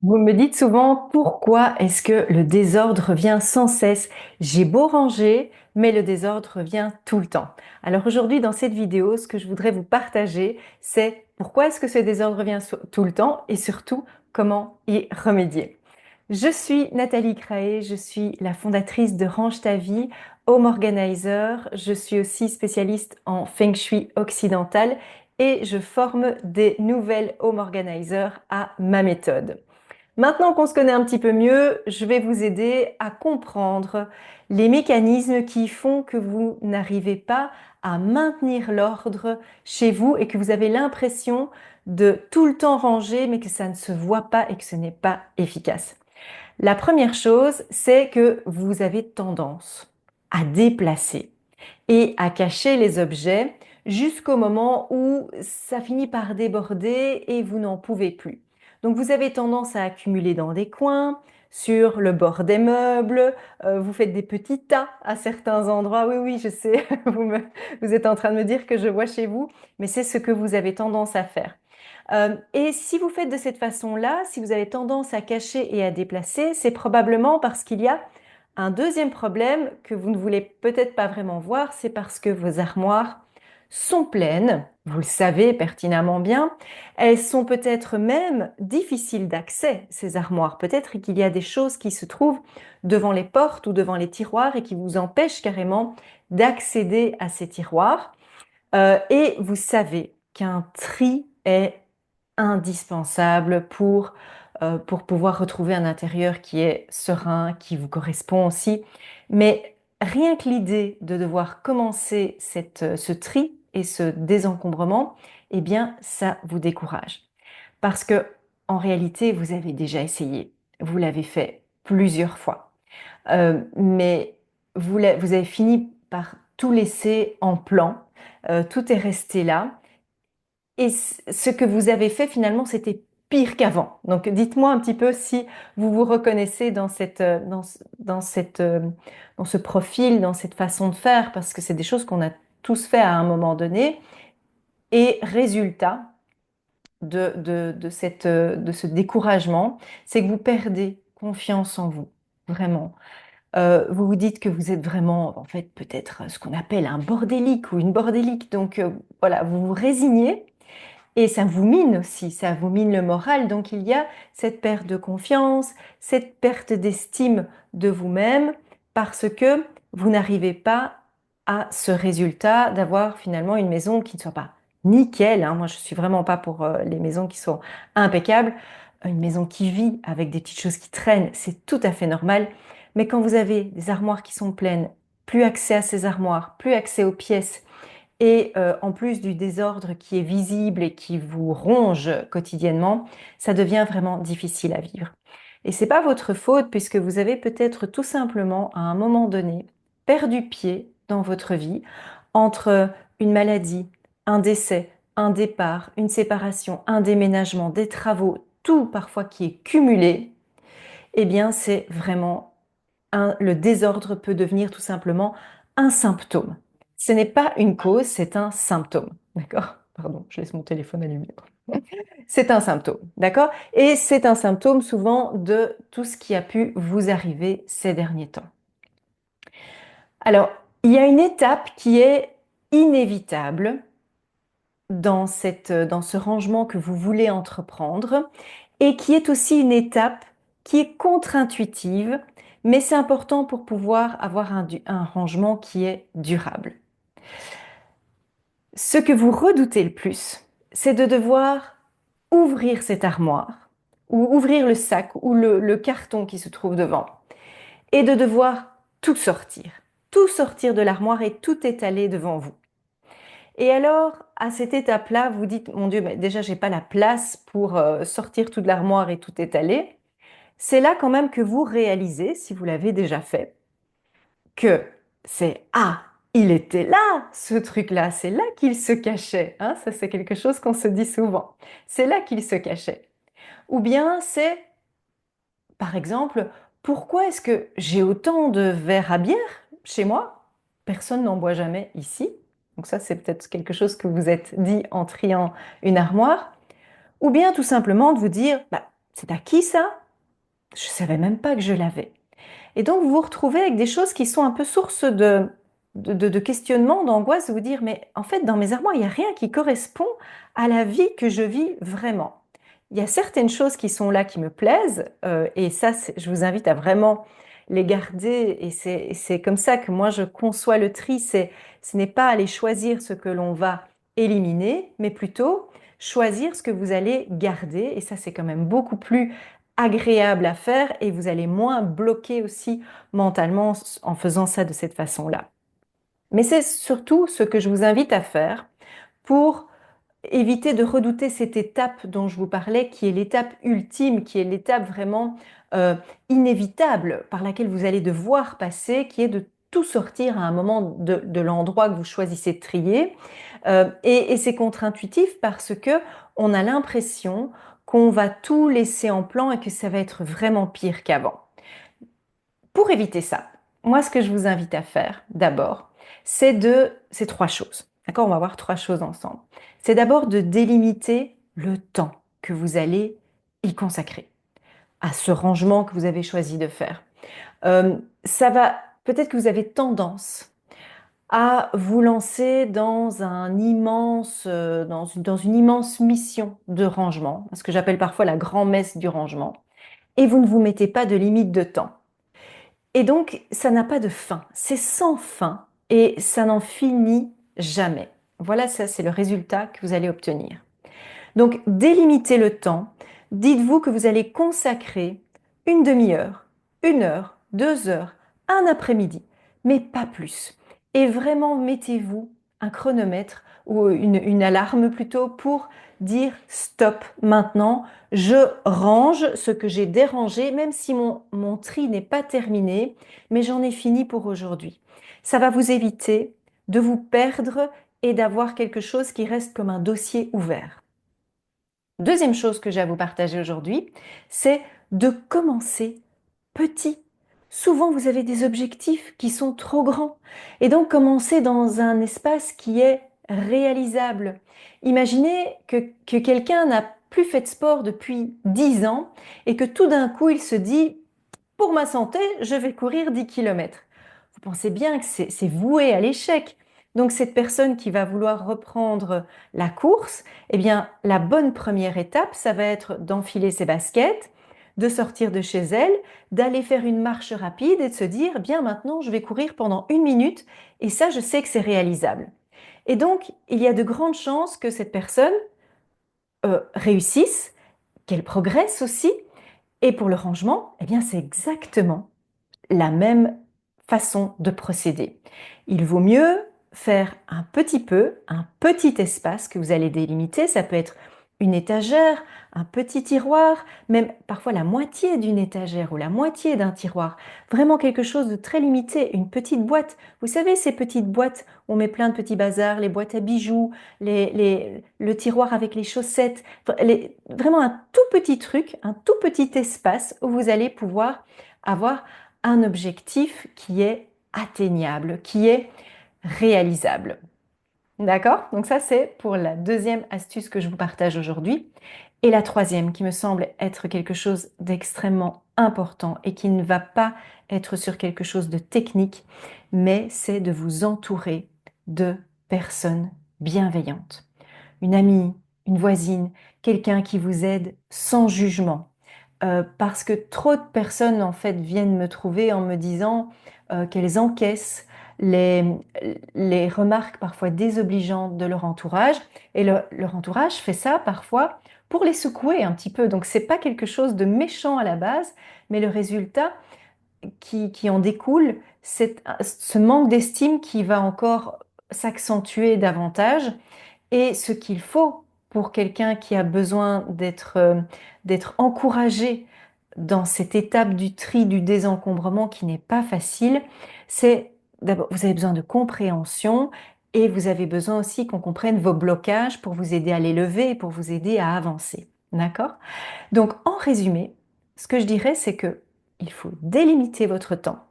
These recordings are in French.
Vous me dites souvent pourquoi est-ce que le désordre revient sans cesse? J'ai beau ranger, mais le désordre revient tout le temps. Alors aujourd'hui, dans cette vidéo, ce que je voudrais vous partager, c'est pourquoi est-ce que ce désordre revient tout le temps et surtout comment y remédier. Je suis Nathalie Craé, je suis la fondatrice de Range ta vie, Home Organizer. Je suis aussi spécialiste en Feng Shui occidental et je forme des nouvelles Home Organizer à ma méthode. Maintenant qu'on se connaît un petit peu mieux, je vais vous aider à comprendre les mécanismes qui font que vous n'arrivez pas à maintenir l'ordre chez vous et que vous avez l'impression de tout le temps ranger mais que ça ne se voit pas et que ce n'est pas efficace. La première chose, c'est que vous avez tendance à déplacer et à cacher les objets jusqu'au moment où ça finit par déborder et vous n'en pouvez plus. Donc vous avez tendance à accumuler dans des coins, sur le bord des meubles, vous faites des petits tas à certains endroits. Oui, oui, je sais, vous êtes en train de me dire que je vois chez vous, mais c'est ce que vous avez tendance à faire. Et si vous faites de cette façon-là, si vous avez tendance à cacher et à déplacer, c'est probablement parce qu'il y a un deuxième problème que vous ne voulez peut-être pas vraiment voir, c'est parce que vos armoires sont pleines, vous le savez pertinemment bien, elles sont peut-être même difficiles d'accès, ces armoires. Peut-être qu'il y a des choses qui se trouvent devant les portes ou devant les tiroirs et qui vous empêchent carrément d'accéder à ces tiroirs. Et vous savez qu'un tri est indispensable pour pouvoir retrouver un intérieur qui est serein, qui vous correspond aussi. Mais rien que l'idée de devoir commencer ce tri et ce désencombrement, eh bien, ça vous décourage. Parce que, en réalité, vous avez déjà essayé. Vous l'avez fait plusieurs fois. Mais vous avez fini par tout laisser en plan. Tout est resté là. Et ce que vous avez fait finalement, c'était pire qu'avant. Donc dites-moi un petit peu si vous vous reconnaissez dans dans ce profil, dans cette façon de faire, parce que c'est des choses qu'on a tous fait à un moment donné. Et résultat de ce découragement, c'est que vous perdez confiance en vous, vraiment. Vous vous dites que vous êtes vraiment, en fait, peut-être ce qu'on appelle un bordélique ou une bordélique. Donc voilà, vous vous résignez. Et ça vous mine aussi, ça vous mine le moral. Donc il y a cette perte de confiance, cette perte d'estime de vous-même parce que vous n'arrivez pas à ce résultat d'avoir finalement une maison qui ne soit pas nickel, hein. Moi, je suis vraiment pas pour les maisons qui sont impeccables. Une maison qui vit avec des petites choses qui traînent, c'est tout à fait normal. Mais quand vous avez des armoires qui sont pleines, plus accès à ces armoires, plus accès aux pièces, et en plus du désordre qui est visible et qui vous ronge quotidiennement, ça devient vraiment difficile à vivre. Et c'est pas votre faute puisque vous avez peut-être tout simplement à un moment donné perdu pied dans votre vie entre une maladie, un décès, un départ, une séparation, un déménagement, des travaux, tout parfois qui est cumulé. Eh bien, c'est vraiment le désordre peut devenir tout simplement un symptôme. Ce n'est pas une cause, c'est un symptôme. D'accord? Pardon, je laisse mon téléphone allumé. C'est un symptôme, d'accord? Et c'est un symptôme souvent de tout ce qui a pu vous arriver ces derniers temps. Alors, il y a une étape qui est inévitable dans ce rangement que vous voulez entreprendre et qui est aussi une étape qui est contre-intuitive, mais c'est important pour pouvoir avoir un rangement qui est durable. Ce que vous redoutez le plus, c'est de devoir ouvrir cette armoire ou ouvrir le sac ou le carton qui se trouve devant et de devoir tout sortir de l'armoire et tout étaler devant vous. Et alors, à cette étape-là, vous dites, mon Dieu, mais déjà, j'ai pas la place pour sortir toute l'armoire et tout étaler. C'est là quand même que vous réalisez, si vous l'avez déjà fait, que c'est ah, il était là, ce truc-là, c'est là qu'il se cachait. Hein, ça, c'est quelque chose qu'on se dit souvent. C'est là qu'il se cachait. Ou bien c'est, par exemple, pourquoi est-ce que j'ai autant de verres à bière chez moi? Personne n'en boit jamais ici. Donc ça, c'est peut-être quelque chose que vous êtes dit en triant une armoire. Ou bien tout simplement de vous dire, bah, C'est acquis ça? Je ne savais même pas que je l'avais. Et donc, vous vous retrouvez avec des choses qui sont un peu source de questionnement, d'angoisse, de vous dire, mais en fait, dans mes armoires, il n'y a rien qui correspond à la vie que je vis vraiment. Il y a certaines choses qui sont là qui me plaisent, et ça, je vous invite à vraiment les garder, et c'est comme ça que moi je conçois le tri, ce n'est pas aller choisir ce que l'on va éliminer, mais plutôt choisir ce que vous allez garder, et ça c'est quand même beaucoup plus agréable à faire et vous allez moins bloquer aussi mentalement en faisant ça de cette façon-là. Mais c'est surtout ce que je vous invite à faire pour éviter de redouter cette étape dont je vous parlais, qui est l'étape ultime, qui est l'étape vraiment euh, inévitable par laquelle vous allez devoir passer, qui est de tout sortir à un moment de l'endroit que vous choisissez de trier. Et c'est contre-intuitif parce que on a l'impression qu'on va tout laisser en plan et que ça va être vraiment pire qu'avant. Pour éviter ça, moi, ce que je vous invite à faire d'abord, c'est trois choses. D'accord? On va voir trois choses ensemble. C'est d'abord de délimiter le temps que vous allez y consacrer à ce rangement que vous avez choisi de faire. Ça va, peut-être que vous avez tendance à vous lancer dans dans une immense mission de rangement, ce que j'appelle parfois la grand-messe du rangement, et vous ne vous mettez pas de limite de temps. Et donc, ça n'a pas de fin. C'est sans fin et ça n'en finit jamais. Voilà, ça, c'est le résultat que vous allez obtenir. Donc, délimitez le temps. Dites-vous que vous allez consacrer une demi-heure, une heure, 2 heures, un après-midi, mais pas plus. Et vraiment, mettez-vous un chronomètre ou une alarme plutôt pour dire stop maintenant, je range ce que j'ai dérangé, même si mon tri n'est pas terminé, mais j'en ai fini pour aujourd'hui. Ça va vous éviter de vous perdre et d'avoir quelque chose qui reste comme un dossier ouvert. Deuxième chose que j'ai à vous partager aujourd'hui, c'est de commencer petit. Souvent, vous avez des objectifs qui sont trop grands. Et donc, commencer dans un espace qui est réalisable. Imaginez que quelqu'un n'a plus fait de sport depuis 10 ans et que tout d'un coup, il se dit, pour ma santé, je vais courir 10 kilomètres. Vous pensez bien que c'est voué à l'échec. Donc cette personne qui va vouloir reprendre la course, eh bien la bonne première étape, ça va être d'enfiler ses baskets, de sortir de chez elle, d'aller faire une marche rapide et de se dire, bien maintenant je vais courir pendant 1 minute et ça je sais que c'est réalisable. Et donc il y a de grandes chances que cette personne réussisse, qu'elle progresse aussi. Et pour le rangement, eh bien c'est exactement la même façon de procéder. Il vaut mieux faire un petit espace que vous allez délimiter. Ça peut être une étagère, un petit tiroir, même parfois la moitié d'une étagère ou la moitié d'un tiroir. Vraiment quelque chose de très limité, une petite boîte. Vous savez, ces petites boîtes, on met plein de petits bazars, les boîtes à bijoux, le tiroir avec les chaussettes, vraiment un tout petit truc, un tout petit espace où vous allez pouvoir avoir un objectif qui est atteignable, qui est réalisable. D'accord? Donc ça, c'est pour la deuxième astuce que je vous partage aujourd'hui. Et la troisième, qui me semble être quelque chose d'extrêmement important et qui ne va pas être sur quelque chose de technique, mais c'est de vous entourer de personnes bienveillantes. Une amie, une voisine, quelqu'un qui vous aide sans jugement, parce que trop de personnes en fait viennent me trouver en me disant qu'elles encaissent les, les remarques parfois désobligeantes de leur entourage et leur entourage fait ça parfois pour les secouer un petit peu. Donc c'est pas quelque chose de méchant à la base, mais le résultat qui en découle, c'est ce manque d'estime qui va encore s'accentuer davantage et ce qu'il faut pour quelqu'un qui a besoin d'être encouragé dans cette étape du tri, du désencombrement qui n'est pas facile, c'est d'abord, vous avez besoin de compréhension et vous avez besoin aussi qu'on comprenne vos blocages pour vous aider à les lever et pour vous aider à avancer. D'accord? Donc, en résumé, ce que je dirais, c'est que il faut délimiter votre temps,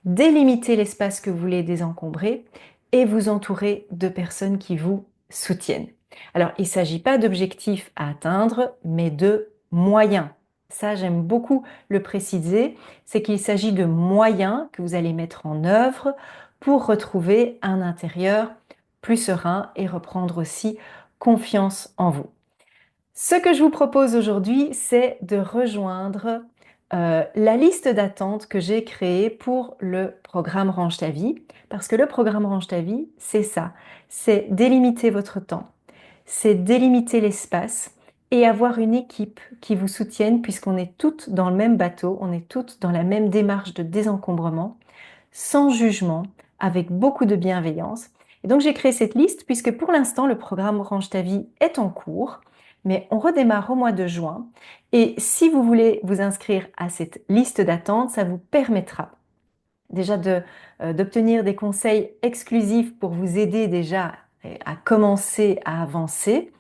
délimiter l'espace que vous voulez désencombrer et vous entourer de personnes qui vous soutiennent. Alors, il ne s'agit pas d'objectifs à atteindre, mais de moyens Ça, j'aime beaucoup le préciser, c'est qu'il s'agit de moyens que vous allez mettre en œuvre pour retrouver un intérieur plus serein et reprendre aussi confiance en vous. Ce que je vous propose aujourd'hui, c'est de rejoindre la liste d'attente que j'ai créée pour le programme Range ta vie, parce que le programme Range ta vie, c'est ça, c'est délimiter votre temps, c'est délimiter l'espace et avoir une équipe qui vous soutienne, puisqu'on est toutes dans le même bateau, on est toutes dans la même démarche de désencombrement, sans jugement, avec beaucoup de bienveillance. Et donc j'ai créé cette liste puisque pour l'instant le programme Range ta vie est en cours, mais on redémarre au mois de juin. Et si vous voulez vous inscrire à cette liste d'attente, ça vous permettra déjà d'obtenir des conseils exclusifs pour vous aider déjà à commencer à avancer.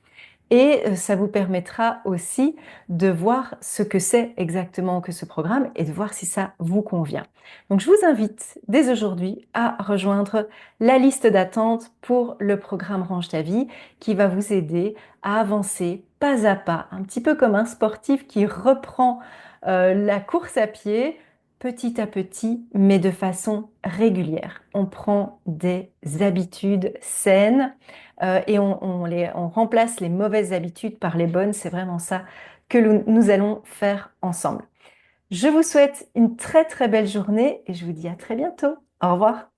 Et ça vous permettra aussi de voir ce que c'est exactement que ce programme et de voir si ça vous convient. Donc je vous invite dès aujourd'hui à rejoindre la liste d'attente pour le programme Range ta vie qui va vous aider à avancer pas à pas, un petit peu comme un sportif qui reprend la course à pied petit à petit, mais de façon régulière. On prend des habitudes saines et on remplace les mauvaises habitudes par les bonnes. C'est vraiment ça que nous allons faire ensemble. Je vous souhaite une très très belle journée et je vous dis à très bientôt. Au revoir.